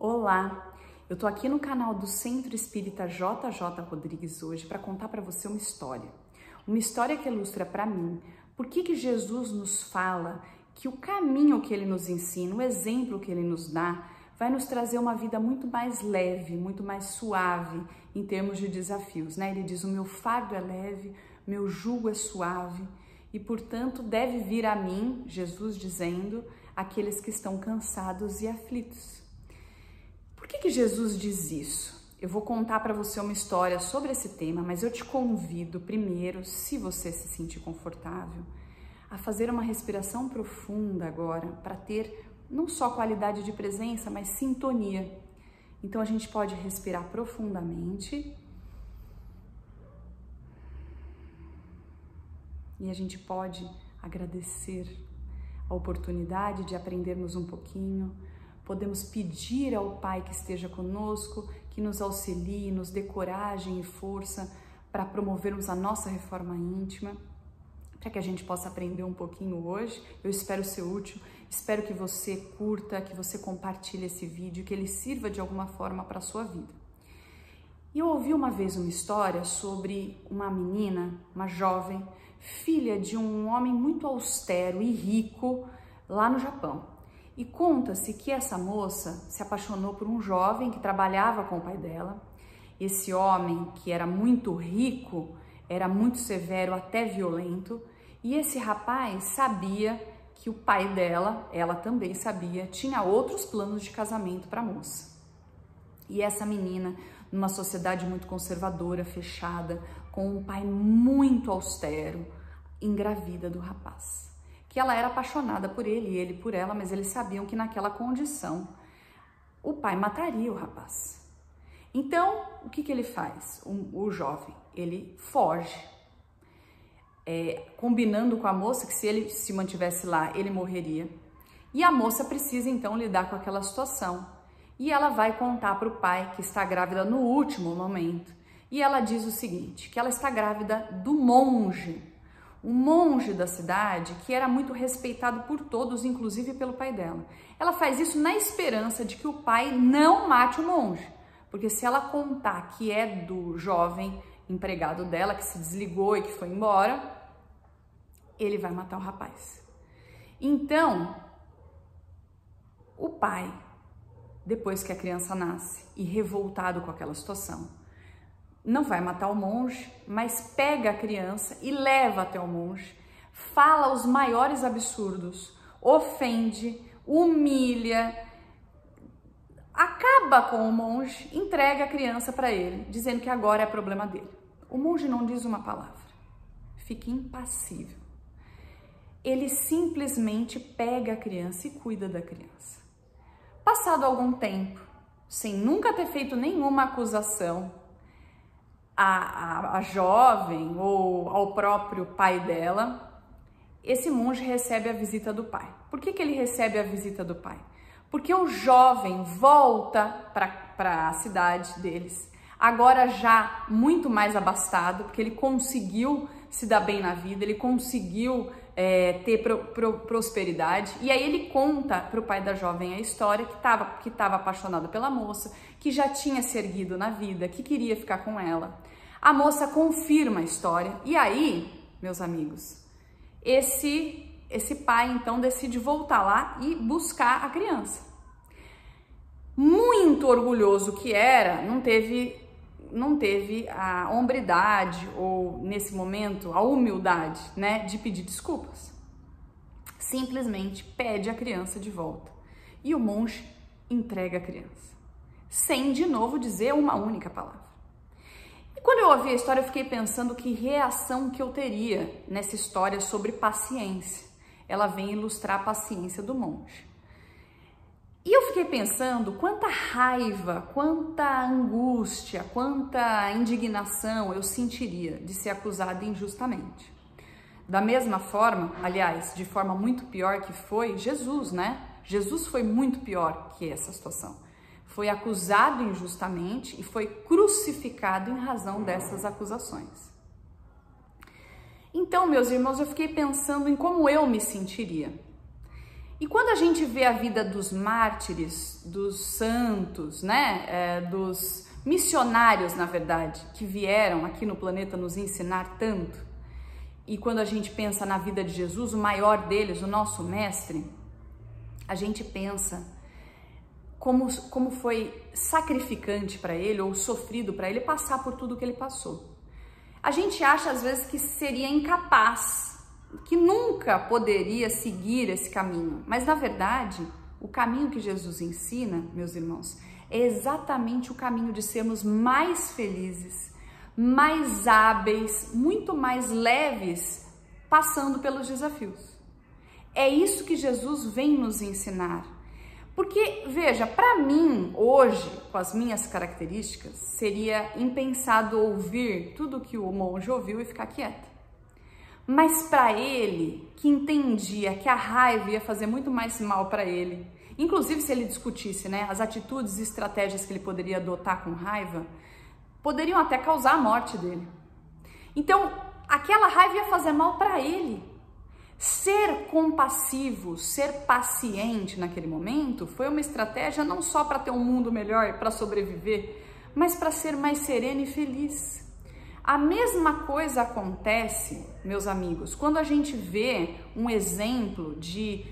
Olá, eu tô aqui no canal do Centro Espírita JJ Rodrigues hoje para contar para você uma história que ilustra para mim por que Jesus nos fala que o caminho que ele nos ensina, o exemplo que ele nos dá, vai nos trazer uma vida muito mais leve, muito mais suave em termos de desafios, né? Ele diz: o meu fardo é leve, meu jugo é suave e, portanto, deve vir a mim, Jesus dizendo, aqueles que estão cansados e aflitos. Por que Jesus diz isso? Eu vou contar para você uma história sobre esse tema, mas eu te convido primeiro, se você se sentir confortável, a fazer uma respiração profunda agora para ter não só qualidade de presença, mas sintonia. Então a gente pode respirar profundamente e a gente pode agradecer a oportunidade de aprendermos um pouquinho. Podemos pedir ao Pai que esteja conosco, que nos auxilie, nos dê coragem e força para promovermos a nossa reforma íntima, para que a gente possa aprender um pouquinho hoje. Eu espero ser útil, espero que você curta, que você compartilhe esse vídeo, que ele sirva de alguma forma para a sua vida. E eu ouvi uma vez uma história sobre uma menina, uma jovem, filha de um homem muito austero e rico lá no Japão. E conta-se que essa moça se apaixonou por um jovem que trabalhava com o pai dela. Esse homem, que era muito rico, era muito severo, até violento. E esse rapaz sabia que o pai dela, ela também sabia, tinha outros planos de casamento para a moça. E essa menina, numa sociedade muito conservadora, fechada, com um pai muito austero, engravida do rapaz. Que ela era apaixonada por ele e ele por ela, mas eles sabiam que naquela condição o pai mataria o rapaz. Então, o que ele faz? O jovem, ele foge, combinando com a moça que se ele se mantivesse lá, ele morreria. E a moça precisa então lidar com aquela situação. E ela vai contar para o pai que está grávida no último momento. E ela diz o seguinte, que ela está grávida do monge. Um monge da cidade que era muito respeitado por todos, inclusive pelo pai dela. Ela faz isso na esperança de que o pai não mate o monge, porque se ela contar que é do jovem empregado dela, que se desligou e que foi embora, ele vai matar o rapaz. Então, o pai, depois que a criança nasce e revoltado com aquela situação, não vai matar o monge, mas pega a criança e leva até o monge, fala os maiores absurdos, ofende, humilha, acaba com o monge, entrega a criança para ele, dizendo que agora é problema dele. O monge não diz uma palavra, fica impassível. Ele simplesmente pega a criança e cuida da criança. Passado algum tempo, sem nunca ter feito nenhuma acusação, a jovem ou ao próprio pai dela, esse monge recebe a visita do pai. Por que ele recebe a visita do pai? Porque o jovem volta para a cidade deles, agora já muito mais abastado, porque ele conseguiu se dar bem na vida, ele conseguiu ter prosperidade. E aí ele conta para o pai da jovem a história, que estava apaixonado pela moça, que já tinha se erguido na vida, que queria ficar com ela. A moça confirma a história e aí, meus amigos, esse pai então decide voltar lá e buscar a criança. Muito orgulhoso que era, não teve a hombridade ou, nesse momento, a humildade, né, de pedir desculpas. Simplesmente pede a criança de volta e o monge entrega a criança, sem de novo dizer uma única palavra. E quando eu ouvi a história, eu fiquei pensando que reação que eu teria nessa história sobre paciência. Ela vem ilustrar a paciência do monge. E eu fiquei pensando quanta raiva, quanta angústia, quanta indignação eu sentiria de ser acusada injustamente. Da mesma forma, aliás, de forma muito pior que foi Jesus, né? Jesus foi muito pior que essa situação. Foi acusado injustamente e foi crucificado em razão dessas acusações. Então, meus irmãos, eu fiquei pensando em como eu me sentiria. E quando a gente vê a vida dos mártires, dos santos, né, dos missionários, na verdade, que vieram aqui no planeta nos ensinar tanto, e quando a gente pensa na vida de Jesus, o maior deles, o nosso mestre, a gente pensa como foi sacrificante para ele, ou sofrido para ele, passar por tudo que ele passou. A gente acha às vezes que seria incapaz, que nunca poderia seguir esse caminho, mas na verdade, o caminho que Jesus ensina, meus irmãos, é exatamente o caminho de sermos mais felizes, mais hábeis, muito mais leves, passando pelos desafios. É isso que Jesus vem nos ensinar. Porque, veja, para mim, hoje, com as minhas características, seria impensado ouvir tudo que o monge ouviu e ficar quieta. Mas para ele, que entendia que a raiva ia fazer muito mais mal para ele, inclusive se ele discutisse, né, as atitudes e estratégias que ele poderia adotar com raiva, poderiam até causar a morte dele. Então, aquela raiva ia fazer mal para ele. Ser compassivo, ser paciente naquele momento foi uma estratégia não só para ter um mundo melhor, para sobreviver, mas para ser mais sereno e feliz. A mesma coisa acontece, meus amigos, quando a gente vê um exemplo de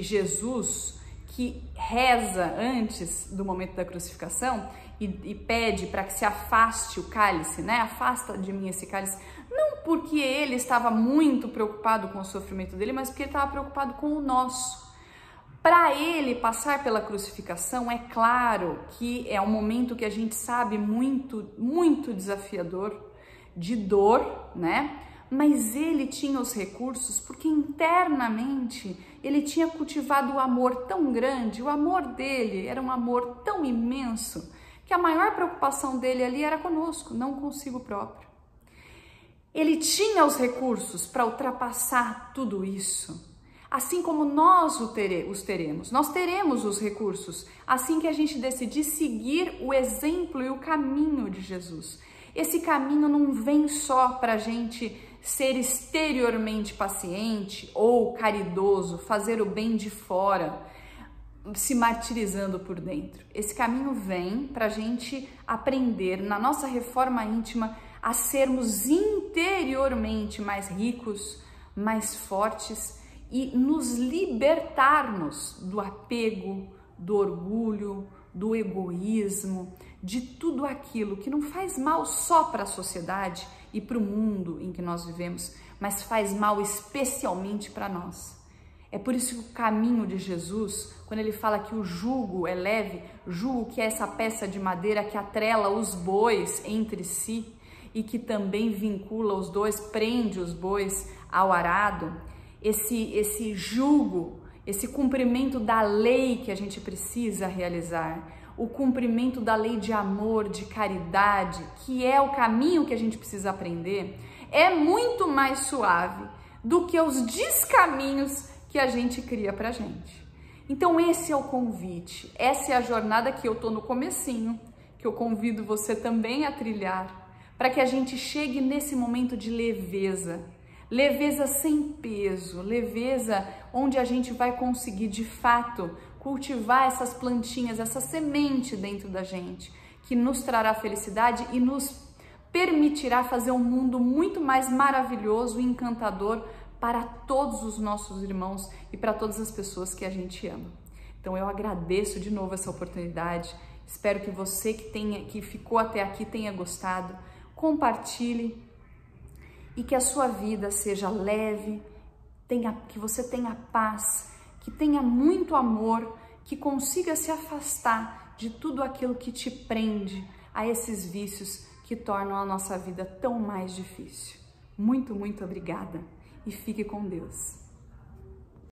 Jesus que reza antes do momento da crucificação e pede para que se afaste o cálice, né? Afasta de mim esse cálice. Não porque ele estava muito preocupado com o sofrimento dele, mas porque ele estava preocupado com o nosso. Para ele passar pela crucificação, é claro que é um momento que a gente sabe muito desafiador, de dor, né? Mas ele tinha os recursos porque internamente ele tinha cultivado o amor tão grande, o amor dele era um amor tão imenso, que a maior preocupação dele ali era conosco, não consigo próprio. Ele tinha os recursos para ultrapassar tudo isso, assim como nós os teremos. Nós teremos os recursos assim que a gente decidir seguir o exemplo e o caminho de Jesus. Esse caminho não vem só para a gente ser exteriormente paciente ou caridoso, fazer o bem de fora, se martirizando por dentro. Esse caminho vem para a gente aprender na nossa reforma íntima a sermos interiormente mais ricos, mais fortes e nos libertarmos do apego, do orgulho, do egoísmo, de tudo aquilo que não faz mal só para a sociedade e para o mundo em que nós vivemos, mas faz mal especialmente para nós. É por isso que o caminho de Jesus, quando ele fala que o jugo é leve, jugo que é essa peça de madeira que atrela os bois entre si e que também vincula os dois, prende os bois ao arado, esse jugo, esse cumprimento da lei que a gente precisa realizar, o cumprimento da lei de amor, de caridade, que é o caminho que a gente precisa aprender, é muito mais suave do que os descaminhos que a gente cria pra gente. Então esse é o convite, essa é a jornada que eu tô no comecinho, que eu convido você também a trilhar, para que a gente chegue nesse momento de leveza, leveza sem peso, leveza onde a gente vai conseguir de fato cultivar essas plantinhas, essa semente dentro da gente, que nos trará felicidade e nos permitirá fazer um mundo muito mais maravilhoso e encantador para todos os nossos irmãos e para todas as pessoas que a gente ama. Então eu agradeço de novo essa oportunidade, espero que você que ficou até aqui tenha gostado, compartilhe e que a sua vida seja leve, que você tenha paz, que tenha muito amor, que consiga se afastar de tudo aquilo que te prende a esses vícios que tornam a nossa vida tão mais difícil. Muito obrigada e fique com Deus.